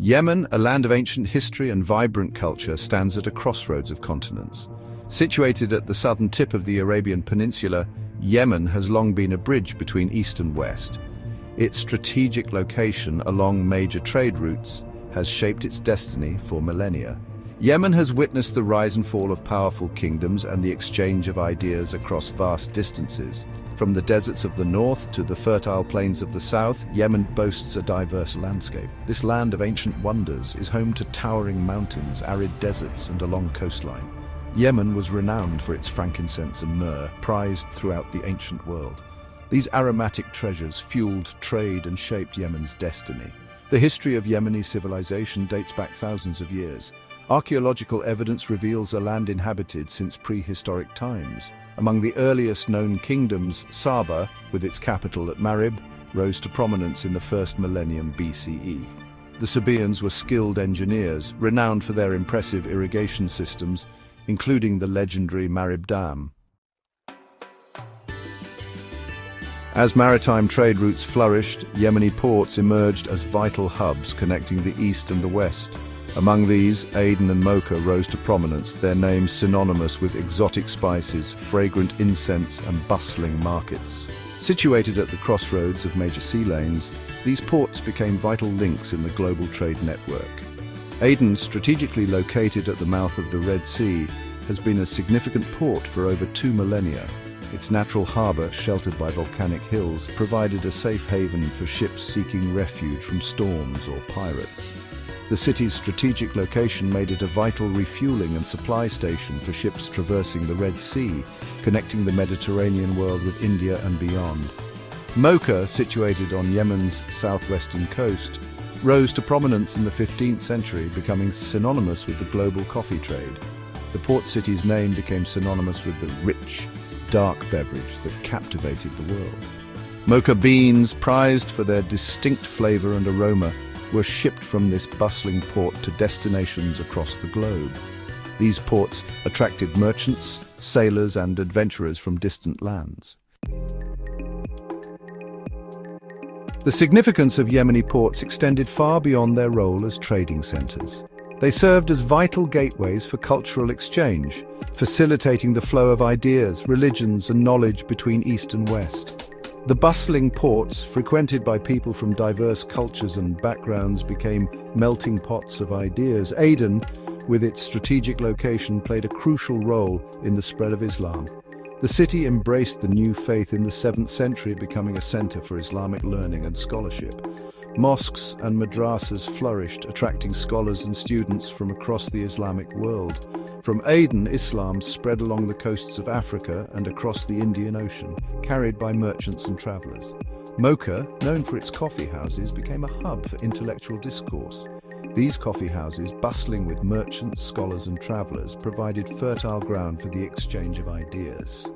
Yemen, a land of ancient history and vibrant culture, stands at a crossroads of continents. Situated at the southern tip of the Arabian Peninsula, Yemen has long been a bridge between East and West. Its strategic location along major trade routes has shaped its destiny for millennia. Yemen has witnessed the rise and fall of powerful kingdoms and the exchange of ideas across vast distances. From the deserts of the north to the fertile plains of the south, Yemen boasts a diverse landscape. This land of ancient wonders is home to towering mountains, arid deserts, and a long coastline. Yemen was renowned for its frankincense and myrrh, prized throughout the ancient world. These aromatic treasures fueled trade and shaped Yemen's destiny. The history of Yemeni civilization dates back thousands of years. Archaeological evidence reveals a land inhabited since prehistoric times. Among the earliest known kingdoms, Saba, with its capital at Marib, rose to prominence in the first millennium BCE. The Sabaeans were skilled engineers, renowned for their impressive irrigation systems, including the legendary Marib Dam. As maritime trade routes flourished, Yemeni ports emerged as vital hubs connecting the east and the west. Among these, Aden and Mokha rose to prominence, their names synonymous with exotic spices, fragrant incense, and bustling markets. Situated at the crossroads of major sea lanes, these ports became vital links in the global trade network. Aden, strategically located at the mouth of the Red Sea, has been a significant port for over 2 millennia. Its natural harbour, sheltered by volcanic hills, provided a safe haven for ships seeking refuge from storms or pirates. The city's strategic location made it a vital refueling and supply station for ships traversing the Red Sea, connecting the Mediterranean world with India and beyond. Mokha, situated on Yemen's southwestern coast, rose to prominence in the 15th century, becoming synonymous with the global coffee trade. The port city's name became synonymous with the rich, dark beverage that captivated the world. Mokha beans, prized for their distinct flavor and aroma, were shipped from this bustling port to destinations across the globe. These ports attracted merchants, sailors, and adventurers from distant lands. The significance of Yemeni ports extended far beyond their role as trading centers. They served as vital gateways for cultural exchange, facilitating the flow of ideas, religions, and knowledge between East and West. The bustling ports, frequented by people from diverse cultures and backgrounds, became melting pots of ideas. Aden, with its strategic location, played a crucial role in the spread of Islam. The city embraced the new faith in the 7th century, becoming a center for Islamic learning and scholarship. Mosques and madrasas flourished, attracting scholars and students from across the Islamic world. From Aden, Islam spread along the coasts of Africa and across the Indian Ocean, carried by merchants and travelers. Mokha, known for its coffee houses, became a hub for intellectual discourse. These coffee houses, bustling with merchants, scholars, and travelers, provided fertile ground for the exchange of ideas.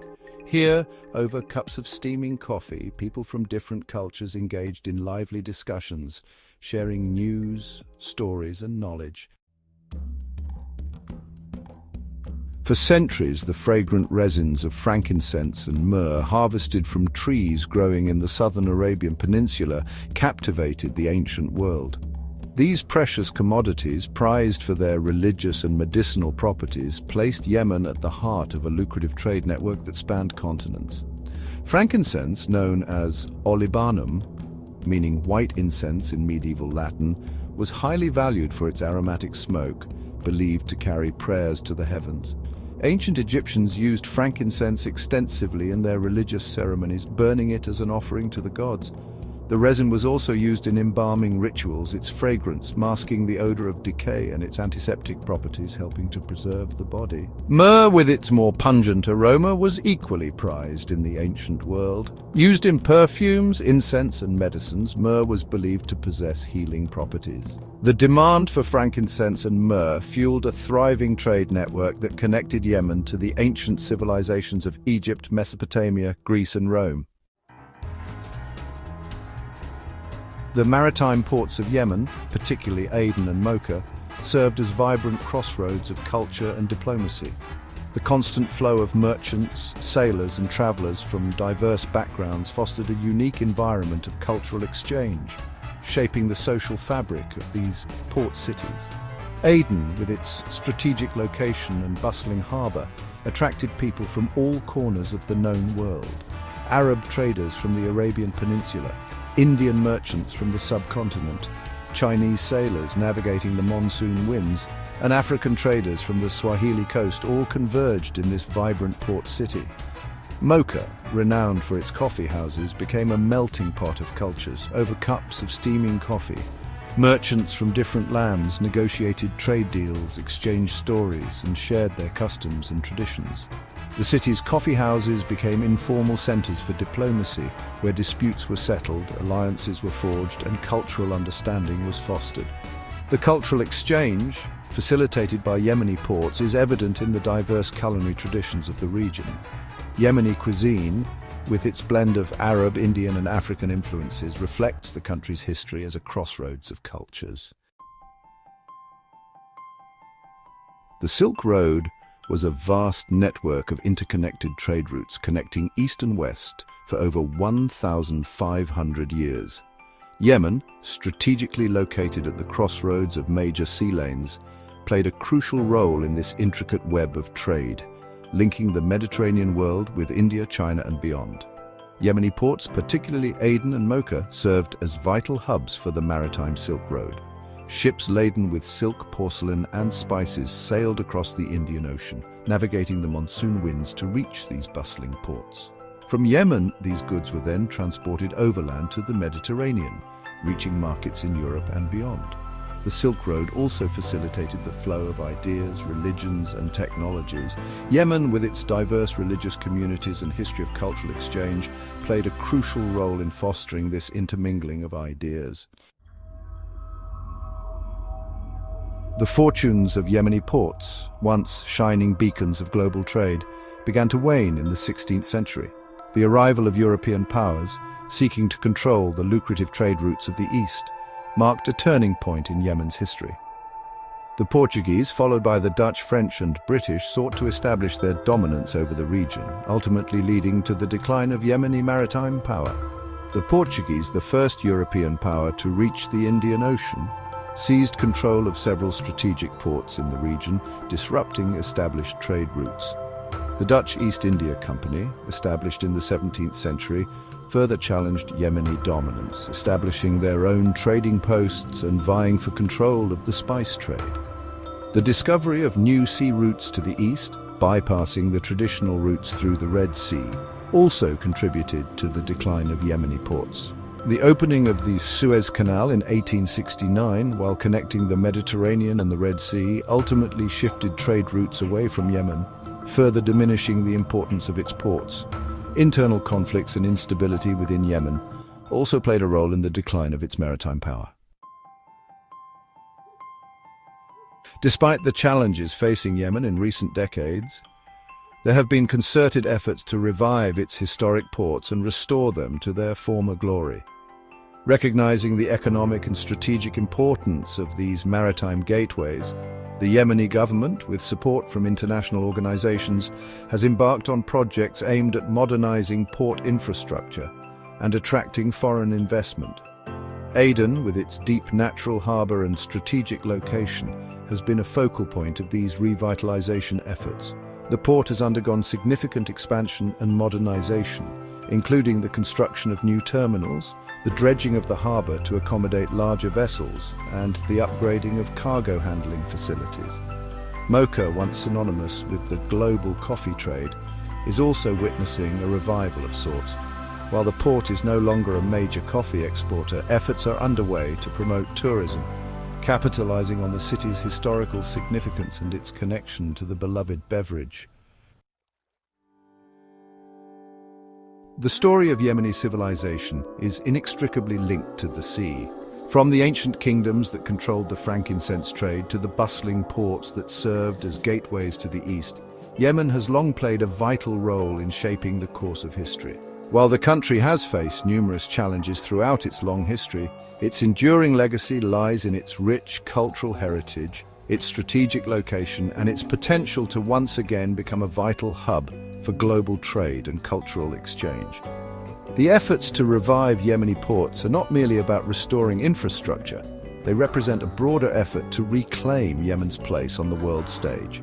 Here, over cups of steaming coffee, people from different cultures engaged in lively discussions, sharing news, stories, and knowledge. For centuries, the fragrant resins of frankincense and myrrh, harvested from trees growing in the southern Arabian Peninsula, captivated the ancient world. These precious commodities, prized for their religious and medicinal properties, placed Yemen at the heart of a lucrative trade network that spanned continents. Frankincense, known as olibanum, meaning white incense in medieval Latin, was highly valued for its aromatic smoke, believed to carry prayers to the heavens. Ancient Egyptians used frankincense extensively in their religious ceremonies, burning it as an offering to the gods. The resin was also used in embalming rituals, its fragrance masking the odor of decay and its antiseptic properties helping to preserve the body. Myrrh, with its more pungent aroma, was equally prized in the ancient world. Used in perfumes, incense, and medicines, myrrh was believed to possess healing properties. The demand for frankincense and myrrh fueled a thriving trade network that connected Yemen to the ancient civilizations of Egypt, Mesopotamia, Greece, and Rome. The maritime ports of Yemen, particularly Aden and Mokha, served as vibrant crossroads of culture and diplomacy. The constant flow of merchants, sailors, and travelers from diverse backgrounds fostered a unique environment of cultural exchange, shaping the social fabric of these port cities. Aden, with its strategic location and bustling harbour, attracted people from all corners of the known world. Arab traders from the Arabian Peninsula, Indian merchants from the subcontinent, Chinese sailors navigating the monsoon winds, and African traders from the Swahili coast all converged in this vibrant port city. Mokha, renowned for its coffee houses, became a melting pot of cultures over cups of steaming coffee. Merchants from different lands negotiated trade deals, exchanged stories, and shared their customs and traditions. The city's coffee houses became informal centers for diplomacy, where disputes were settled, alliances were forged, and cultural understanding was fostered. The cultural exchange, facilitated by Yemeni ports, is evident in the diverse culinary traditions of the region. Yemeni cuisine, with its blend of Arab, Indian, and African influences, reflects the country's history as a crossroads of cultures. The Silk Road was a vast network of interconnected trade routes connecting east and west for over 1,500 years. Yemen, strategically located at the crossroads of major sea lanes, played a crucial role in this intricate web of trade, linking the Mediterranean world with India, China, and beyond. Yemeni ports, particularly Aden and Mokha, served as vital hubs for the Maritime Silk Road. Ships laden with silk, porcelain, and spices sailed across the Indian Ocean, navigating the monsoon winds to reach these bustling ports. From Yemen, these goods were then transported overland to the Mediterranean, reaching markets in Europe and beyond. The Silk Road also facilitated the flow of ideas, religions, and technologies. Yemen, with its diverse religious communities and history of cultural exchange, played a crucial role in fostering this intermingling of ideas. The fortunes of Yemeni ports, once shining beacons of global trade, began to wane in the 16th century. The arrival of European powers, seeking to control the lucrative trade routes of the East, marked a turning point in Yemen's history. The Portuguese, followed by the Dutch, French, and British, sought to establish their dominance over the region, ultimately leading to the decline of Yemeni maritime power. The Portuguese, the first European power to reach the Indian Ocean, seized control of several strategic ports in the region, disrupting established trade routes. The Dutch East India Company, established in the 17th century, further challenged Yemeni dominance, establishing their own trading posts and vying for control of the spice trade. The discovery of new sea routes to the east, bypassing the traditional routes through the Red Sea, also contributed to the decline of Yemeni ports. The opening of the Suez Canal in 1869, while connecting the Mediterranean and the Red Sea, ultimately shifted trade routes away from Yemen, further diminishing the importance of its ports. Internal conflicts and instability within Yemen also played a role in the decline of its maritime power. Despite the challenges facing Yemen in recent decades, there have been concerted efforts to revive its historic ports and restore them to their former glory. Recognizing the economic and strategic importance of these maritime gateways, the Yemeni government, with support from international organizations, has embarked on projects aimed at modernizing port infrastructure and attracting foreign investment. Aden, with its deep natural harbor and strategic location, has been a focal point of these revitalization efforts. The port has undergone significant expansion and modernization, including the construction of new terminals, the dredging of the harbor to accommodate larger vessels, and the upgrading of cargo handling facilities. Mokha, once synonymous with the global coffee trade, is also witnessing a revival of sorts. While the port is no longer a major coffee exporter, efforts are underway to promote tourism, capitalizing on the city's historical significance and its connection to the beloved beverage. The story of Yemeni civilization is inextricably linked to the sea. From the ancient kingdoms that controlled the frankincense trade to the bustling ports that served as gateways to the east, Yemen has long played a vital role in shaping the course of history. While the country has faced numerous challenges throughout its long history, its enduring legacy lies in its rich cultural heritage, its strategic location, and its potential to once again become a vital hub for global trade and cultural exchange. The efforts to revive Yemeni ports are not merely about restoring infrastructure. They represent a broader effort to reclaim Yemen's place on the world stage.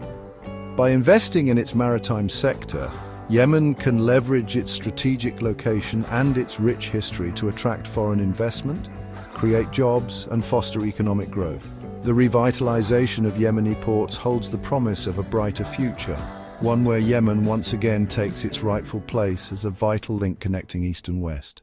By investing in its maritime sector, Yemen can leverage its strategic location and its rich history to attract foreign investment, create jobs, and foster economic growth. The revitalization of Yemeni ports holds the promise of a brighter future, one where Yemen once again takes its rightful place as a vital link connecting East and West.